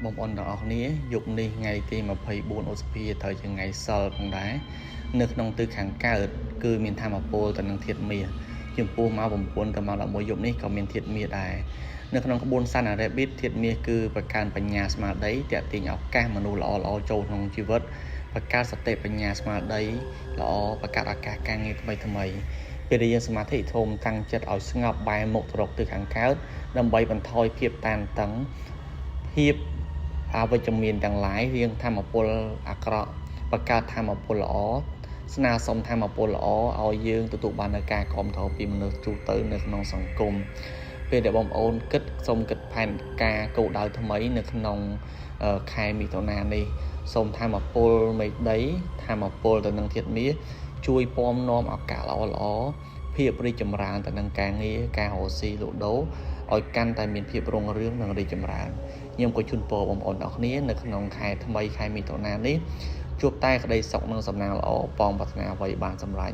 Bông ôn đỏ ní dục ní ngày thì mà phải buồn ô spi thời chừng ngày sờ bằng đá nước nông tư kháng cao cứ miền tham mà po tận năng thiệt mìa chừng po máu bông buồn tận máu là mỗi dục ní có miền thiệt mìa đài nước nông có buồn san ở đây biết thiệt mìa cứประการปัญญาสมาได้แต่ตีเอาแก้มนุษย์ล้อโจนของชีวิตประการสเตปัญญาสมาได้ล้อประกาศอากาศการเงินทำไมពេលរៀនសមាធិធំតាំងចិត្តឲ្យស្ងប់បែរមុខទៅរកទិសខាងកើតដើម្បីបន្ថយភាពតានតឹងភាពអវិជ្ជមានទាំងឡាយរៀងធម្មពលអាក្រក់បង្កើតធម្មពលល្អស្នើសុំធម្មពលល្អឲ្យយើងទទួលបាននូវការគាំទ្រពីមនុស្សទូទៅនៅក្នុងសង្គមពេលដែលបងប្អូនគិតសូមគិតផែនការគោលដៅថ្មីនៅក្នុងខែមិថុនានេះសូមធម្មពលមេដីធម្មពលទៅនឹងធាតុមាសជួយពំនាំឱកាសល្អភាពរីកចម្រើនទៅនឹងការងារការរកស៊ីលក់ដូរឲ្យកាន់តែមានភាពរុងរឿងនិងរីកចម្រើនខ្ញុំក៏ជូនពរបងប្អូនទាំងគ្នានៅក្នុងខែថ្មីខែមិថុនានេះជួបតែក្តីសុខនិងសំណាងល្អប៉ងប្រាថ្នាអ្វីបានសម្រេច